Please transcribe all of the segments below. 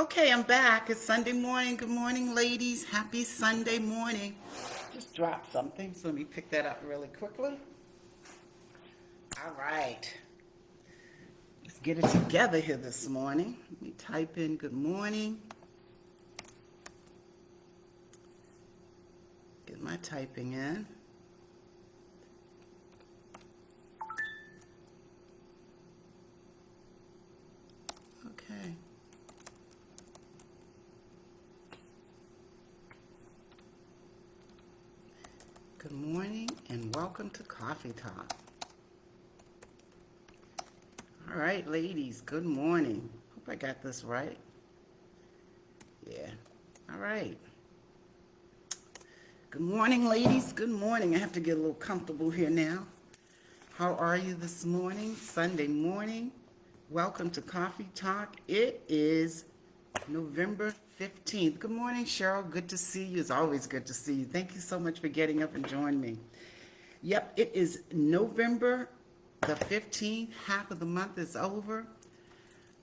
Okay, I'm back. It's Sunday morning. Good morning, ladies. Happy Sunday morning. Just dropped something, so let me pick that up really quickly. All right. Let's get it together here this morning. Let me type in good morning. Get my typing in. Okay. Good morning and welcome to Coffee Talk. All right, ladies, good morning. Hope I got this right. Yeah. All right. Good morning, ladies. Good morning. I have to get a little comfortable here now. How are you this morning? Sunday morning. Welcome to Coffee Talk. It is November 15th. Good morning, Cheryl. Good to see you. It's always good to see you. Thank you so much for getting up and joining me. Yep, it is November the 15th. Half of the month is over.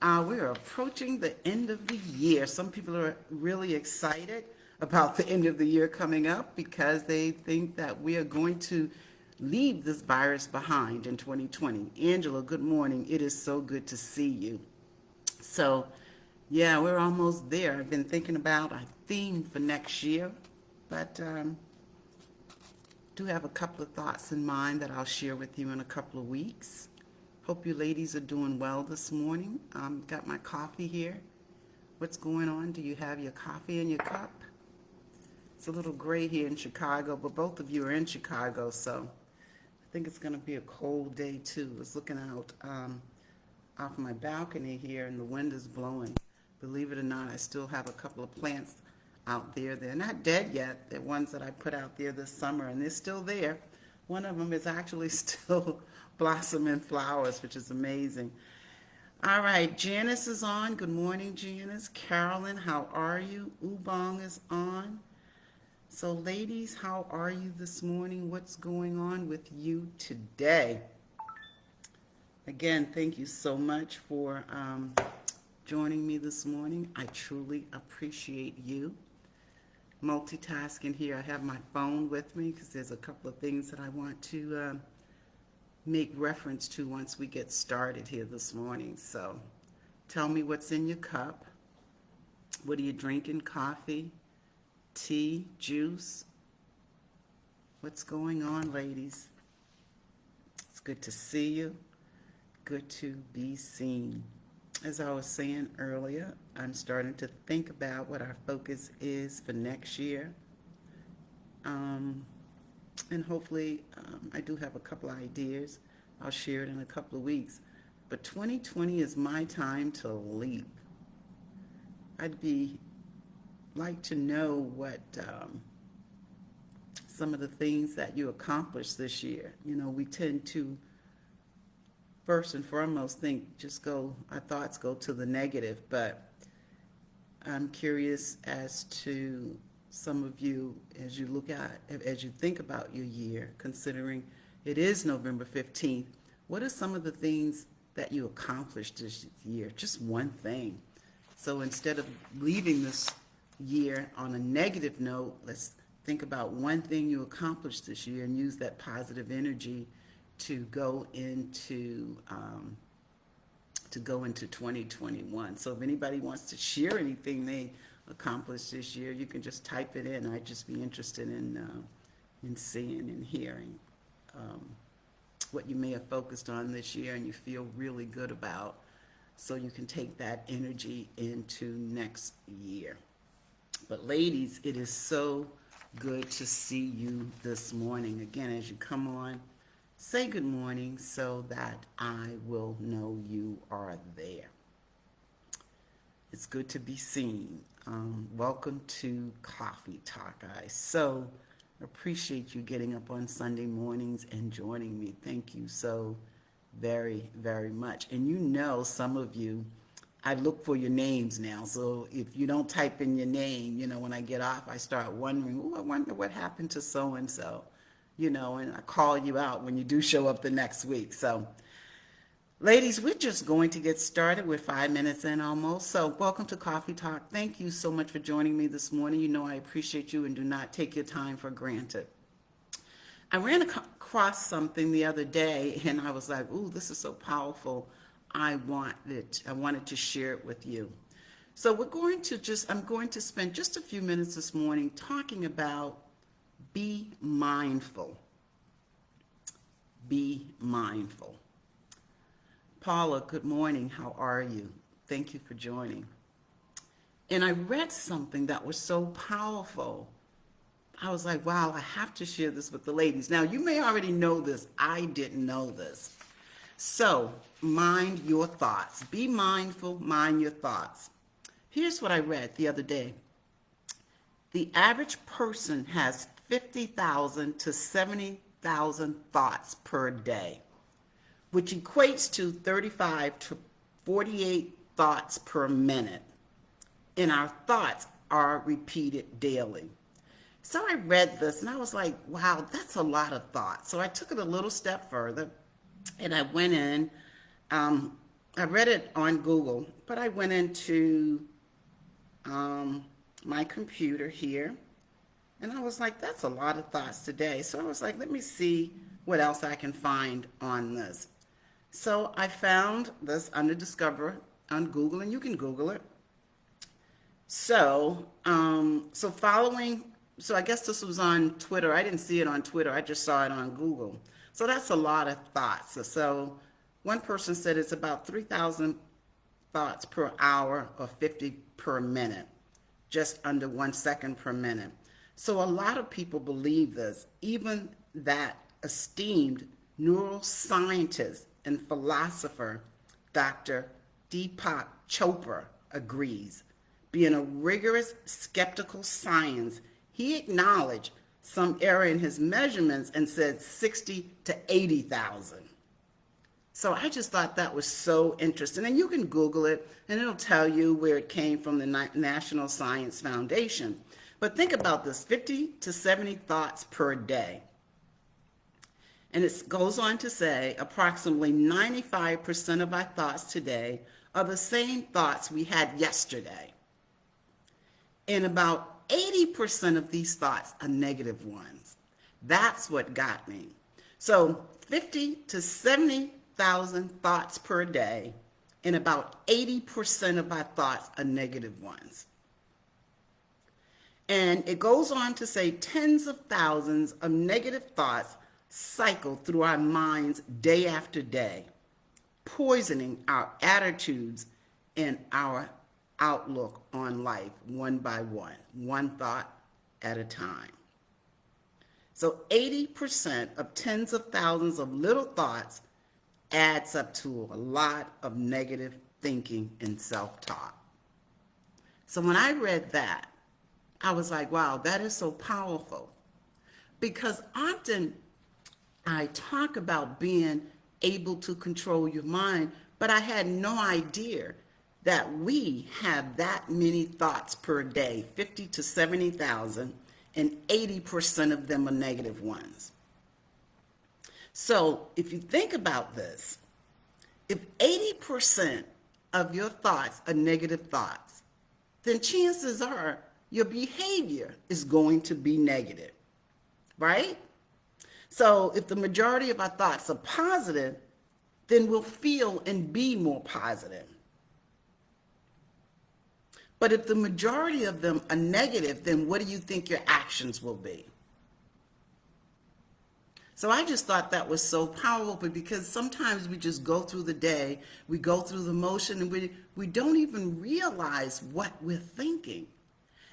We are approaching the end of the year. Some people are really excited about the end of the year coming up because they think that we are going to leave this virus behind in 2020. Angela, good morning. It is so good to see you. So, yeah, we're almost there. I've been thinking about a theme for next year, but do have a couple of thoughts in mind that I'll share with you in a couple of weeks. Hope you ladies are doing well this morning. Got my coffee here. What's going on? Do you have your coffee in your cup? It's a little gray here in Chicago, but both of you are in Chicago, so I think it's going to be a cold day too. I was looking out off my balcony here, and the wind is blowing. Believe it or not, I still have a couple of plants out there. They're not dead yet. They're ones that I put out there this summer, and they're still there. One of them is actually still blossoming flowers, which is amazing. All right, Janice is on. Good morning, Janice. Carolyn, how are you? Ubong is on. So, ladies, how are you this morning? What's going on with you today? Again, thank you so much for joining me this morning. I truly appreciate you. Multitasking here. I have my phone with me because there's a couple of things that I want to make reference to once we get started here this morning. So tell me what's in your cup. What are you drinking? Coffee, tea, juice? What's going on, ladies? It's good to see you. Good to be seen. As I was saying earlier, I'm starting to think about what our focus is for next year. And hopefully, I do have a couple of ideas. I'll share it in a couple of weeks. But 2020 is my time to leap. I'd be like to know what some of the things that you accomplished this year. You know, we tend to first and foremost our thoughts go to the negative, but I'm curious as to some of you as you think about your year, considering it is November 15th, what are some of the things that you accomplished this year? Just one thing. So instead of leaving this year on a negative note, let's think about one thing you accomplished this year and use that positive energy to go into 2021. So if anybody wants to share anything they accomplished this year, you can just type it in. I'd just be interested in seeing and hearing what you may have focused on this year and you feel really good about, so you can take that energy into next year. But ladies, it is so good to see you this morning. Again, as you come on, say good morning so that I will know you are there. It's good to be seen. Welcome to Coffee Talk, guys. So appreciate you getting up on Sunday mornings and joining me. Thank you so very, very much. And you know, some of you, I look for your names now. So if you don't type in your name, you know, when I get off, I start wondering, oh, I wonder what happened to so-and-so. You know, and I call you out when you do show up the next week. So Ladies, we're just going to get started. We're 5 minutes in almost. So, welcome to Coffee Talk. Thank you so much for joining me this morning. You know I appreciate you and do not take your time for granted. I ran across something the other day and I was like, ooh, this is so powerful. I wanted to share it with you. So I'm going to spend just a few minutes this morning talking about be mindful. Be mindful. Paula, good morning. How are you? Thank you for joining. And I read something that was so powerful. I was like, wow, I have to share this with the ladies. Now, you may already know this. I didn't know this. So, mind your thoughts. Be mindful, mind your thoughts. Here's what I read the other day. The average person has 50,000 to 70,000 thoughts per day, which equates to 35 to 48 thoughts per minute. And our thoughts are repeated daily. So I read this and I was like, wow, that's a lot of thoughts. So I took it a little step further and I went in. I read it on Google, but I went into my computer here and I was like, that's a lot of thoughts today. So I was like, let me see what else I can find on this. So I found this under Discover on Google, and you can Google it. So I guess this was on Twitter. I didn't see it on Twitter. I just saw it on Google. So that's a lot of thoughts. So one person said it's about 3,000 thoughts per hour or 50 per minute, just under 1 second per minute. So a lot of people believe this. Even that esteemed neuroscientist and philosopher, Dr. Deepak Chopra, agrees. Being a rigorous skeptical science, he acknowledged some error in his measurements and said 60 to 80,000. So I just thought that was so interesting. And you can Google it and it'll tell you where it came from, the National Science Foundation. But think about this, 50 to 70 thoughts per day. And it goes on to say approximately 95% of our thoughts today are the same thoughts we had yesterday. And about 80% of these thoughts are negative ones. That's what got me. So 50 to 70,000 thoughts per day, and about 80% of our thoughts are negative ones. And it goes on to say tens of thousands of negative thoughts cycle through our minds day after day, poisoning our attitudes and our outlook on life one by one thought at a time. So 80% of tens of thousands of little thoughts adds up to a lot of negative thinking and self-talk. So when I read that, I was like, wow, that is so powerful. Because often I talk about being able to control your mind, but I had no idea that we have that many thoughts per day, 50 to 70,000, and 80% of them are negative ones. So if you think about this, if 80% of your thoughts are negative thoughts, then chances are your behavior is going to be negative, right? So if the majority of our thoughts are positive, then we'll feel and be more positive. But if the majority of them are negative, then what do you think your actions will be? So I just thought that was so powerful because sometimes we just go through the day, we go through the motion, and we don't even realize what we're thinking.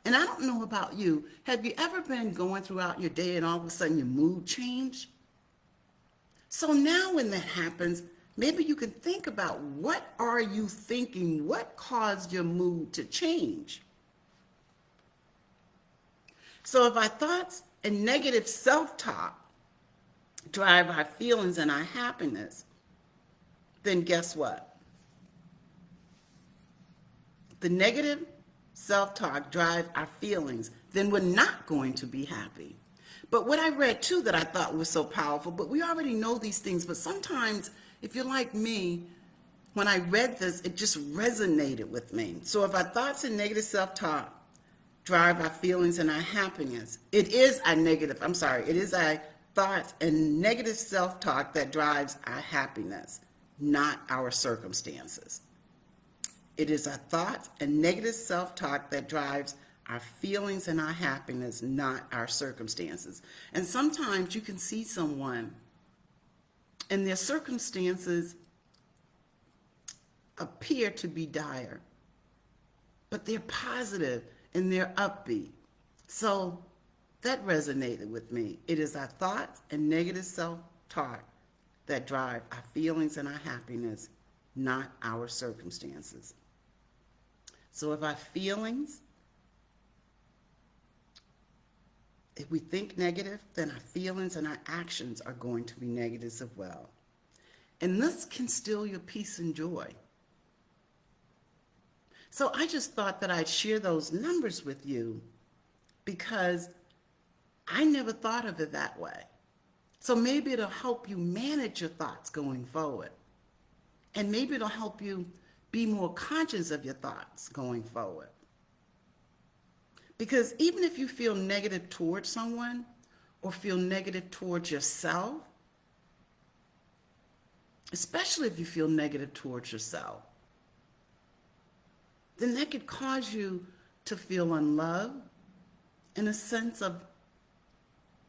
And I don't know about you, have you ever been going throughout your day and all of a sudden your mood changed? So now when that happens, maybe you can think about what are you thinking? What caused your mood to change? So if our thoughts and negative self-talk drive our feelings and our happiness, then guess what? The negative self-talk drive our feelings, then we're not going to be happy. But what I read too that I thought was so powerful, but we already know these things, but sometimes if you're like me, when I read this, it just resonated with me. So if our thoughts and negative self-talk drive our feelings and our happiness, it is our thoughts and negative self-talk that drives our happiness, not our circumstances. It is our thoughts and negative self-talk that drives our feelings and our happiness, not our circumstances. And sometimes you can see someone and their circumstances appear to be dire, but they're positive and they're upbeat. So that resonated with me. It is our thoughts and negative self-talk that drive our feelings and our happiness, not our circumstances. So if our feelings, if we think negative, then our feelings and our actions are going to be negative as well. And this can steal your peace and joy. So I just thought that I'd share those numbers with you because I never thought of it that way. So maybe it'll help you manage your thoughts going forward. And maybe it'll help you be more conscious of your thoughts going forward. Because even if you feel negative towards someone or feel negative towards yourself, especially if you feel negative towards yourself, then that could cause you to feel unloved and a sense of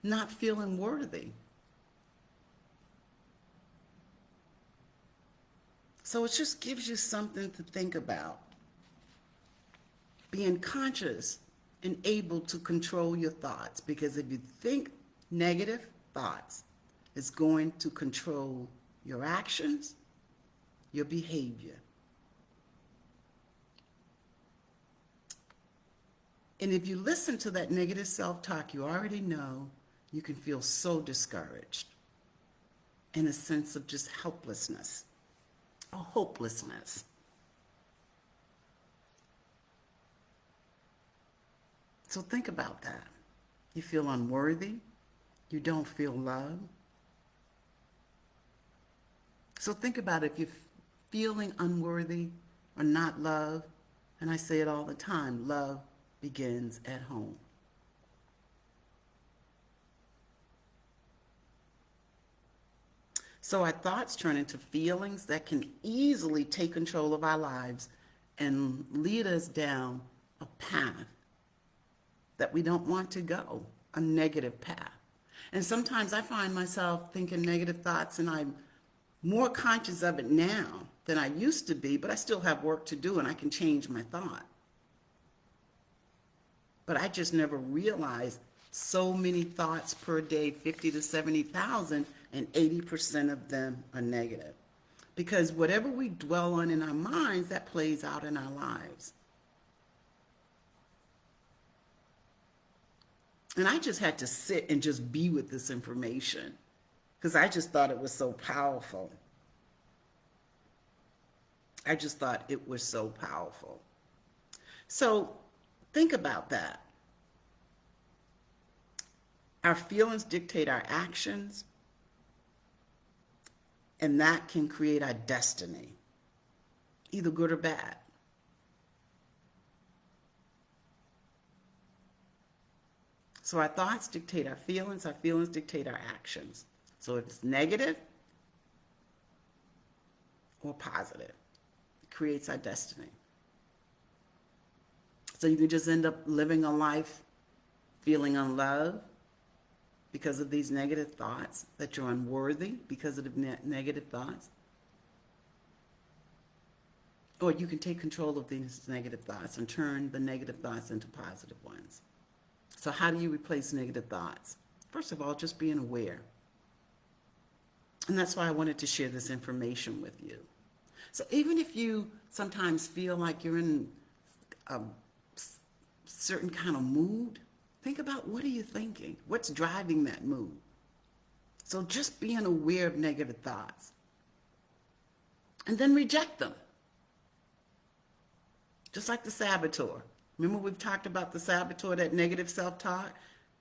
not feeling worthy. So it just gives you something to think about. Being conscious and able to control your thoughts, because if you think negative thoughts, it's going to control your actions, your behavior. And if you listen to that negative self-talk, you already know you can feel so discouraged and a sense of just helplessness or hopelessness. So think about that. You feel unworthy. You don't feel loved. So think about if you're feeling unworthy or not loved, and I say it all the time, love begins at home. So our thoughts turn into feelings that can easily take control of our lives and lead us down a path that we don't want to go, a negative path. And sometimes I find myself thinking negative thoughts, and I'm more conscious of it now than I used to be, but I still have work to do and I can change my thought. But I just never realized so many thoughts per day, 50 to 70,000, and 80% of them are negative. Because whatever we dwell on in our minds, that plays out in our lives. And I just had to sit and just be with this information because I just thought it was so powerful. I just thought it was so powerful. So think about that. Our feelings dictate our actions, and that can create our destiny, either good or bad. So our thoughts dictate our feelings dictate our actions. So if it's negative or positive, it creates our destiny. So you can just end up living a life feeling unloved because of these negative thoughts, that you're unworthy because of the negative thoughts. Or you can take control of these negative thoughts and turn the negative thoughts into positive ones. So how do you replace negative thoughts? First of all, just being aware. And that's why I wanted to share this information with you. So even if you sometimes feel like you're in a certain kind of mood, think about what are you thinking? What's driving that mood? So just being aware of negative thoughts. And then reject them. Just like the saboteur. Remember we've talked about the saboteur, that negative self-talk,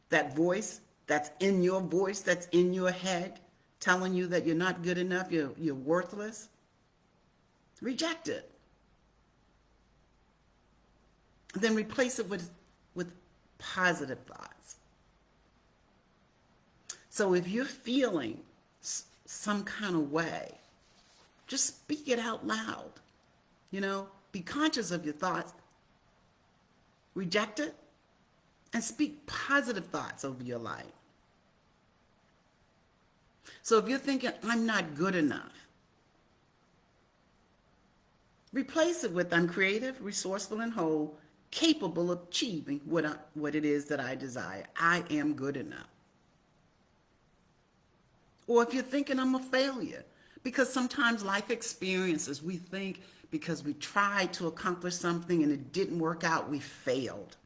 that voice that's in your voice, that's in your head, telling you that you're not good enough, you're worthless. Reject it. Then replace it with positive thoughts. So if you're feeling some kind of way, just speak it out loud. Be conscious of your thoughts, reject it, and speak positive thoughts over your life. So if you're thinking, I'm not good enough, replace it with, I'm creative, resourceful, and whole, capable of achieving what it is that I desire. I am good enough. Or if you're thinking, I'm a failure, because sometimes life experiences, we think because we tried to accomplish something and it didn't work out, we failed.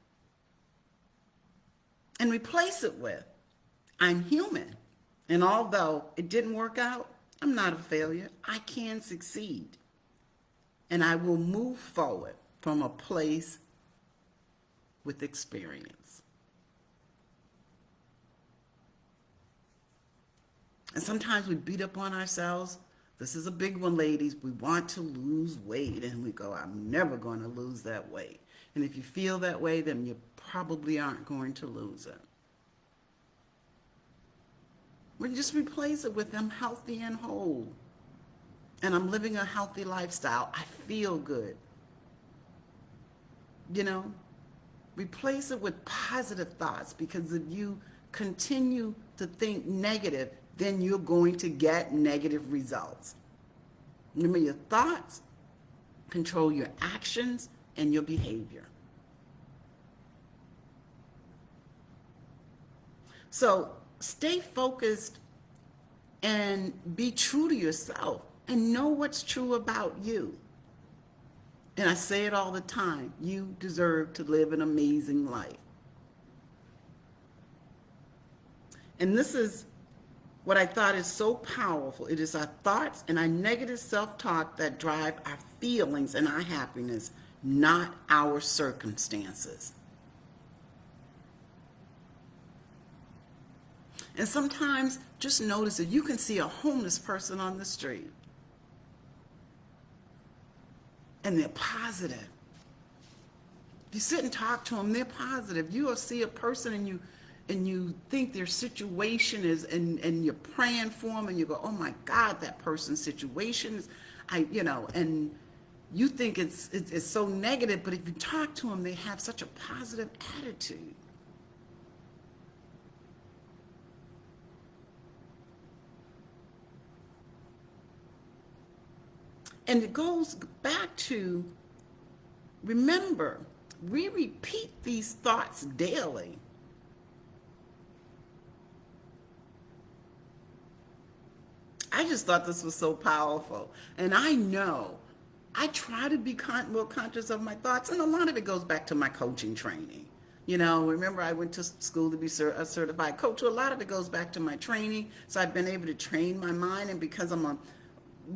And replace it with, I'm human. And although it didn't work out, I'm not a failure. I can succeed. And I will move forward from a place with experience. And sometimes we beat up on ourselves. This is a big one, ladies. We want to lose weight and we go, I'm never going to lose that weight. And if you feel that way, then you probably aren't going to lose it. We just replace it with, I'm healthy and whole. And I'm living a healthy lifestyle. I feel good. Replace it with positive thoughts, because if you continue to think negative, then you're going to get negative results. Remember, your thoughts control your actions and your behavior. So stay focused and be true to yourself and know what's true about you. And I say it all the time, you deserve to live an amazing life. And this is what I thought is so powerful. It is our thoughts and our negative self-talk that drive our feelings and our happiness, not our circumstances. And sometimes just notice that you can see a homeless person on the street and they're positive. If you sit and talk to them, they're positive. You will see a person and you think their situation is, and you're praying for them and you go, oh my God, that person's situation is, and you think it's so negative, but if you talk to them, they have such a positive attitude. And it goes back to, remember, we repeat these thoughts daily. I just thought this was so powerful. And I know I try to be more conscious of my thoughts, and a lot of it goes back to my coaching training. Remember I went to school to be a certified coach. So a lot of it goes back to my training. So I've been able to train my mind, and because I'm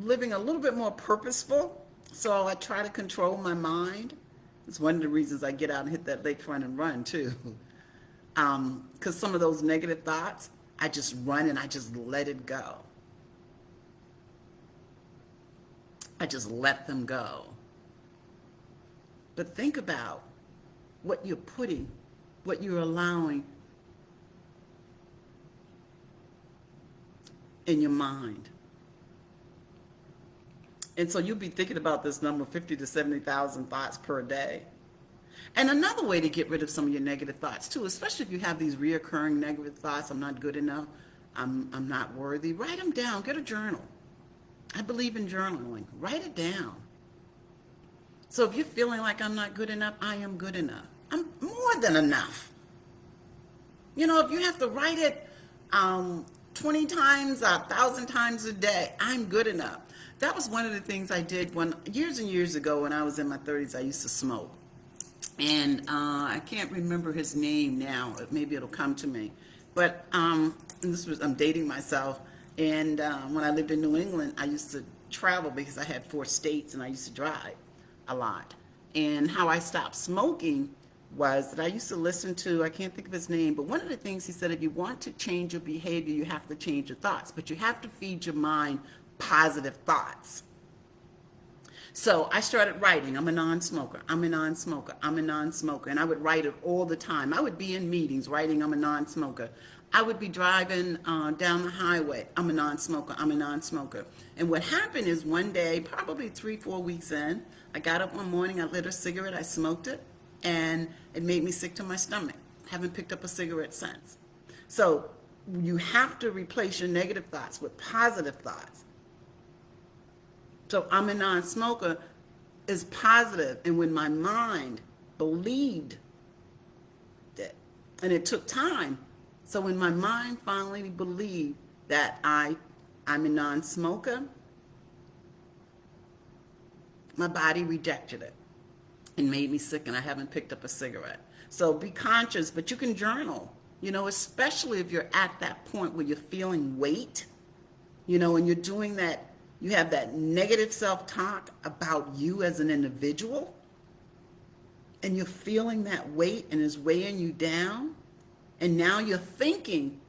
living a little bit more purposeful, so I try to control my mind. It's one of the reasons I get out and hit that lakefront and run too. Because some of those negative thoughts, I just run and I just let it go. I just let them go. But think about what you're putting, what you're allowing in your mind. And so you'll be thinking about this number, 50 to 70,000 thoughts per day. And another way to get rid of some of your negative thoughts too, especially if you have these reoccurring negative thoughts, I'm not good enough, I'm not worthy, write them down, get a journal. I believe in journaling. Write it down. So if you're feeling like I'm not good enough, I am good enough. I'm more than enough. If you have to write it 20 times, 1,000 times a day, I'm good enough. That was one of the things I did years and years ago when I was in my 30s. I used to smoke. And I can't remember his name now. Maybe it'll come to me. But I'm dating myself. And when I lived in New England, I used to travel because I had 4 states and I used to drive a lot. And how I stopped smoking was that I used to listen to, I can't think of his name, but one of the things he said, if you want to change your behavior, you have to change your thoughts, but you have to feed your mind positive thoughts. So I started writing, I'm a non-smoker, I'm a non-smoker, I'm a non-smoker. And I would write it all the time. I would be in meetings writing, I'm a non-smoker. I would be driving down the highway, I'm a non-smoker, I'm a non-smoker. And what happened is one day, probably 3, 4 weeks in, I got up one morning, I lit a cigarette, I smoked it, and it made me sick to my stomach. Haven't picked up a cigarette since. So you have to replace your negative thoughts with positive thoughts. So I'm a non-smoker is positive, and when my mind believed it, and it took time. So when my mind finally believed that I'm a non-smoker, my body rejected it and made me sick, and I haven't picked up a cigarette. So be conscious, but you can journal, especially if you're at that point where you're feeling weight, and you're doing that. You have that negative self-talk about you as an individual, and you're feeling that weight and it's weighing you down. And now you're thinking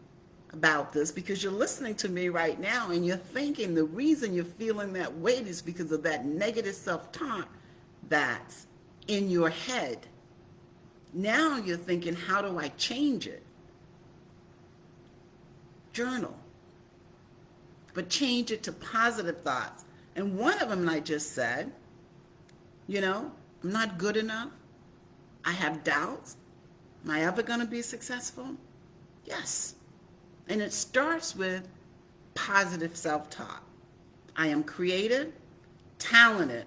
about this because you're listening to me right now, and you're thinking the reason you're feeling that weight is because of that negative self-talk that's in your head. Now you're thinking, how do I change it? Journal. But change it to positive thoughts. And one of them I just said, I'm not good enough. I have doubts. Am I ever going to be successful? Yes. And it starts with positive self-talk. I am creative, talented,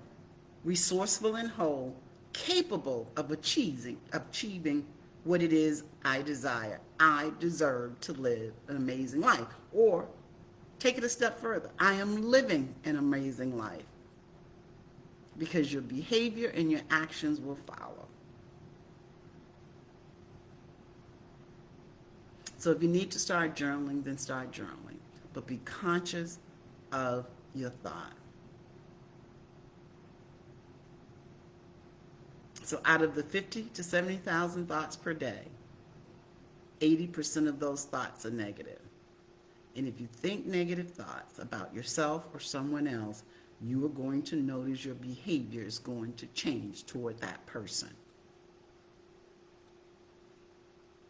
resourceful and whole, capable of achieving what it is I desire. I deserve to live an amazing life. Or take it a step further. I am living an amazing life, because your behavior and your actions will follow. So if you need to start journaling, then start journaling. But be conscious of your thought. So out of the 50 to 70,000 thoughts per day, 80% of those thoughts are negative. And if you think negative thoughts about yourself or someone else, you are going to notice your behavior is going to change toward that person.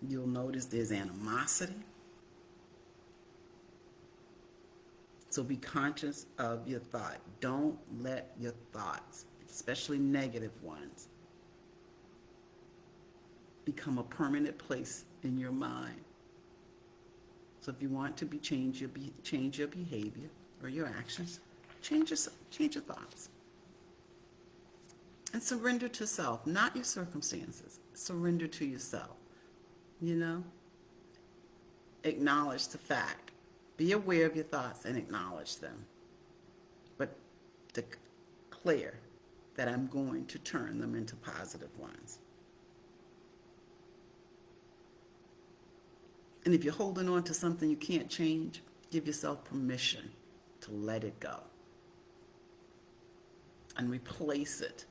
You'll notice there's animosity. So be conscious of your thought. Don't let your thoughts, especially negative ones, become a permanent place in your mind. So if you want to change your behavior or your actions, change your thoughts. And surrender to self, not your circumstances. Surrender to yourself. Acknowledge the fact. Be aware of your thoughts and acknowledge them. But declare that I'm going to turn them into positive ones. And if you're holding on to something you can't change, give yourself permission to let it go. And replace it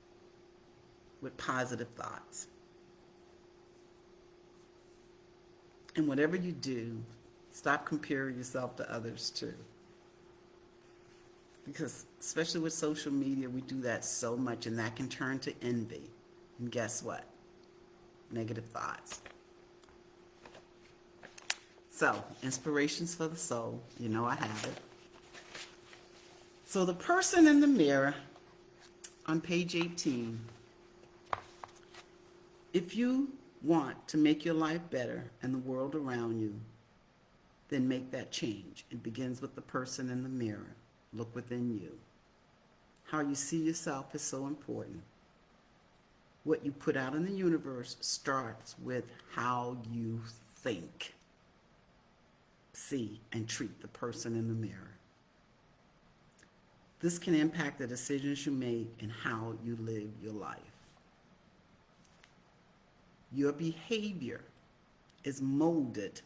with positive thoughts. And whatever you do, stop comparing yourself to others too. Because especially with social media, we do that so much, and that can turn to envy. And guess what? Negative thoughts. So, inspirations for the soul. I have it. So the person in the mirror on page 18. If you want to make your life better and the world around you, then make that change. It begins with the person in the mirror. Look within you. How you see yourself is so important. What you put out in the universe starts with how you think, see, and treat the person in the mirror. This can impact the decisions you make and how you live your life. Your behavior is molded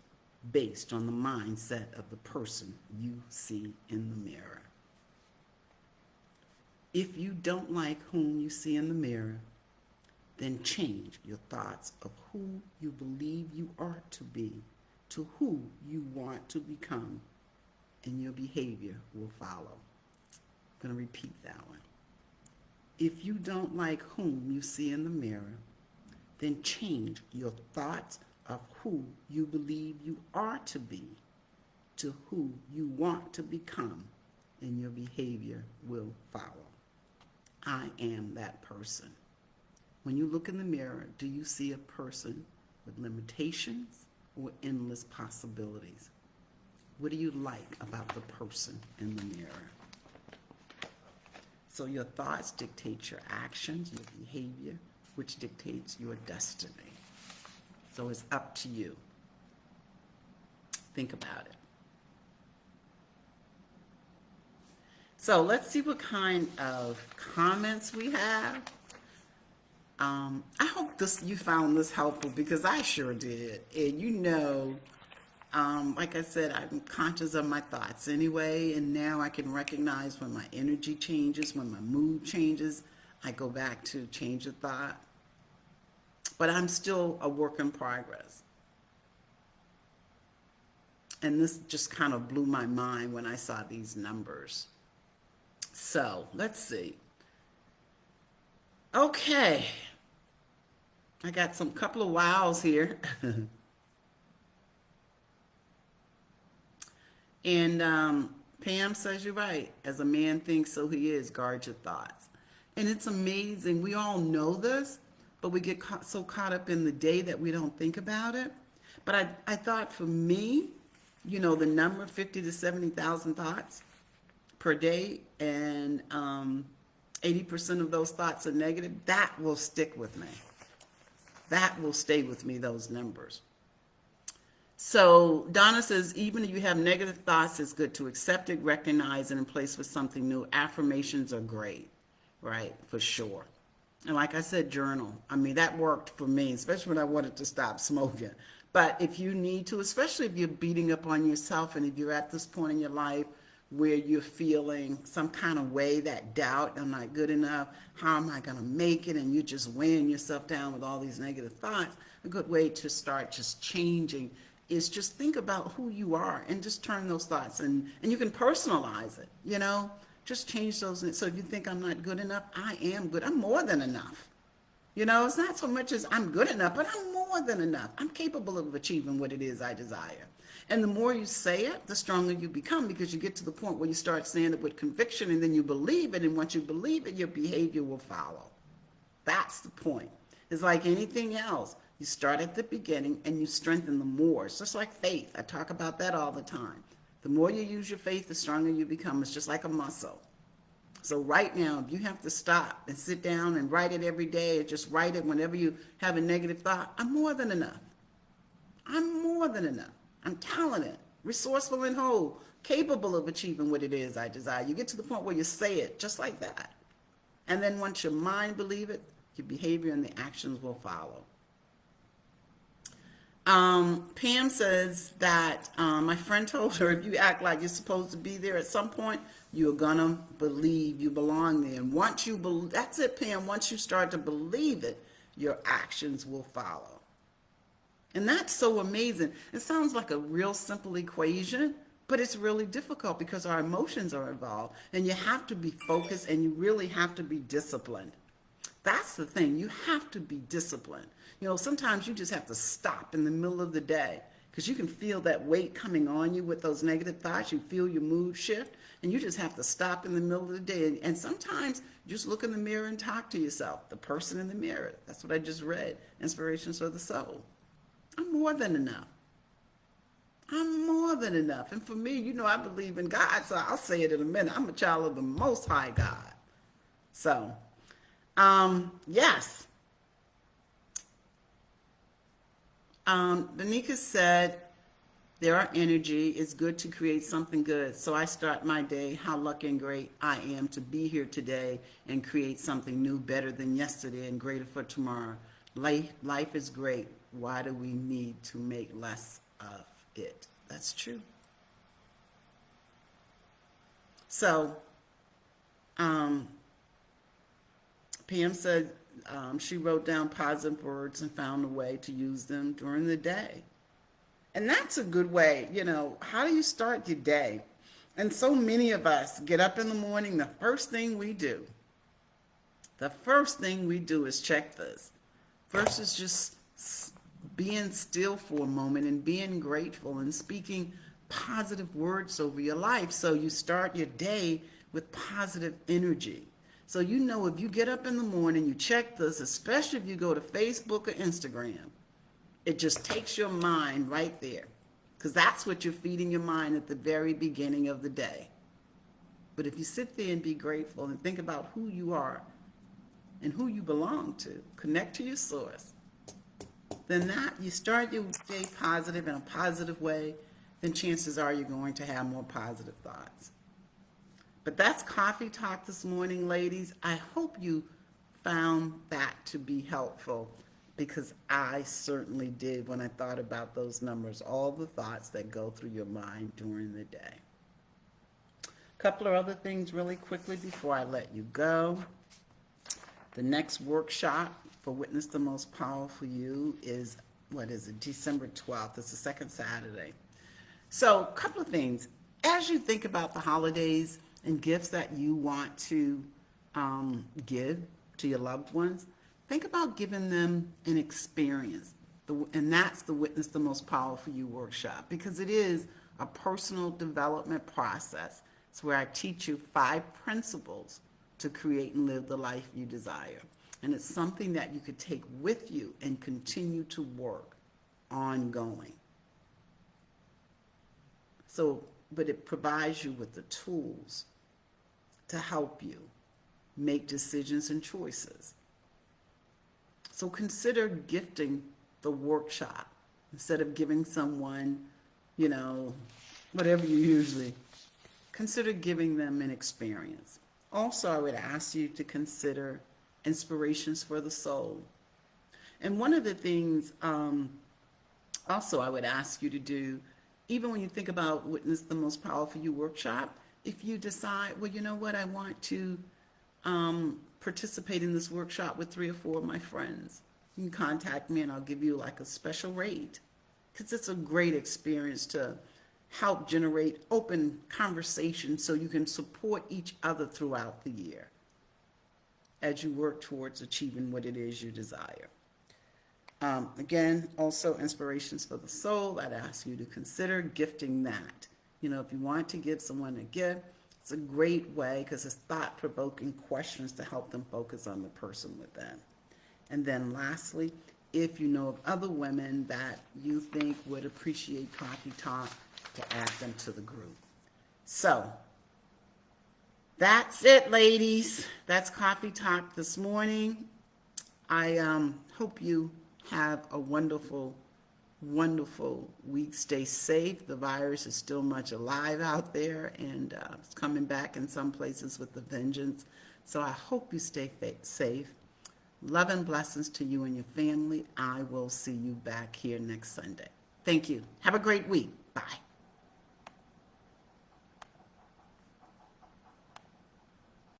based on the mindset of the person you see in the mirror. If you don't like whom you see in the mirror, then change your thoughts of who you believe you are to be to who you want to become, and your behavior will follow. I'm going to repeat that one. If you don't like whom you see in the mirror, then change your thoughts of who you believe you are to be to who you want to become, and your behavior will follow. I am that person. When you look in the mirror, do you see a person with limitations or endless possibilities? What do you like about the person in the mirror? So your thoughts dictate your actions, your behavior, which dictates your destiny. So it's up to you. Think about it. So let's see what kind of comments we have. I hope you found this helpful, because I sure did. And like I said, I'm conscious of my thoughts anyway, and now I can recognize when my energy changes, when my mood changes, I go back to change of thought. But I'm still a work in progress. And this just kind of blew my mind when I saw these numbers. So let's see. Okay. I got some couple of wows here. And Pam says you're right. As a man thinks, so he is. Guard your thoughts. And it's amazing. We all know this, but we get so caught up in the day that we don't think about it. But I thought for me, the number 50 to 70,000 thoughts per day, and 80% of those thoughts are negative, that will stick with me. That will stay with me, those numbers. So Donna says, even if you have negative thoughts, it's good to accept it, recognize it, and replace with something new. Affirmations are great, right? For sure. And like I said, journal. I mean, that worked for me, especially when I wanted to stop smoking. But if you need to, especially if you're beating up on yourself, and if you're at this point in your life where you're feeling some kind of way, that doubt, I'm not good enough, how am I going to make it, and you're just weighing yourself down with all these negative thoughts, a good way to start just changing is just think about who you are and just turn those thoughts, and you can personalize it, just change those. So if you think I'm not good enough, I am good. I'm more than enough. It's not so much as I'm good enough, but I'm more than enough. I'm capable of achieving what it is I desire. And the more you say it, the stronger you become, because you get to the point where you start saying it with conviction, and then you believe it. And once you believe it, your behavior will follow. That's the point. It's like anything else. You start at the beginning and you strengthen the more. It's just like faith. I talk about that all the time. The more you use your faith, the stronger you become. It's just like a muscle. So right now, if you have to stop and sit down and write it every day, or just write it whenever you have a negative thought, I'm more than enough. I'm more than enough. I'm talented, resourceful and whole, capable of achieving what it is I desire. You get to the point where you say it just like that. And then once your mind believes it, your behavior and the actions will follow. Pam says that my friend told her, if you act like you're supposed to be there at some point, you're gonna believe you belong there. And once you believe, that's it, Pam. Once you start to believe it, your actions will follow. And that's so amazing. It sounds like a real simple equation, but it's really difficult because our emotions are involved, and you have to be focused, and you really have to be disciplined. That's the thing. You have to be disciplined. Sometimes you just have to stop in the middle of the day, because you can feel that weight coming on you with those negative thoughts. You feel your mood shift, and you just have to stop in the middle of the day. And sometimes just look in the mirror and talk to yourself, the person in the mirror. That's what I just read, Inspirations for the Soul. I'm more than enough. I'm more than enough. And for me, I believe in God, so I'll say it in a minute. I'm a child of the Most High God. So, yes. Benika said, there are energy. It's good to create something good. So I start my day, how lucky and great I am to be here today and create something new, better than yesterday and greater for tomorrow. Life is great. Why do we need to make less of it? That's true. So, Pam said she wrote down positive words and found a way to use them during the day. And that's a good way, how do you start your day? And so many of us get up in the morning, the first thing we do the first thing we do is check this. First is just being still for a moment and being grateful and speaking positive words over your life. So you start your day with positive energy. So you know, if you get up in the morning, you check this, especially if you go to Facebook or Instagram, it just takes your mind right there. Because that's what you're feeding your mind at the very beginning of the day. But if you sit there and be grateful and think about who you are and who you belong to, connect to your source, then that you start your day positive in a positive way, then chances are you're going to have more positive thoughts. But that's Coffee Talk this morning, ladies. I hope you found that to be helpful, because I certainly did when I thought about those numbers, all the thoughts that go through your mind during the day. A couple of other things really quickly before I let you go. The next workshop for Witness the Most Powerful You is, December 12th. It's the second Saturday. So a couple of things. As you think about the holidays and gifts that you want to give to your loved ones, think about giving them an experience. And that's the Witness the Most Powerful You workshop, because it is a personal development process. It's where I teach you 5 principles to create and live the life you desire. And it's something that you could take with you and continue to work ongoing. But it provides you with the tools to help you make decisions and choices. So consider gifting the workshop instead of giving someone, whatever you usually. Consider giving them an experience. Also, I would ask you to consider inspirations for the soul. And one of the things also I would ask you to do, even when you think about Witness the Most Powerful You workshop, if you decide, well, you know what, I want to participate in this workshop with 3 or 4 of my friends, you can contact me and I'll give you like a special rate, because it's a great experience to help generate open conversation so you can support each other throughout the year as you work towards achieving what it is you desire. Again, also Inspirations for the Soul, I'd ask you to consider gifting that. If you want to give someone a gift, it's a great way because it's thought-provoking questions to help them focus on the person within. And then lastly, if you know of other women that you think would appreciate Coffee Talk, to add them to the group. So that's it, ladies. That's Coffee Talk this morning. I hope you have a wonderful, wonderful week. Stay safe. The virus is still much alive out there, and it's coming back in some places with a vengeance. So I hope you stay safe. Love and blessings to you and your family. I will see you back here next Sunday. Thank you. Have a great week. Bye.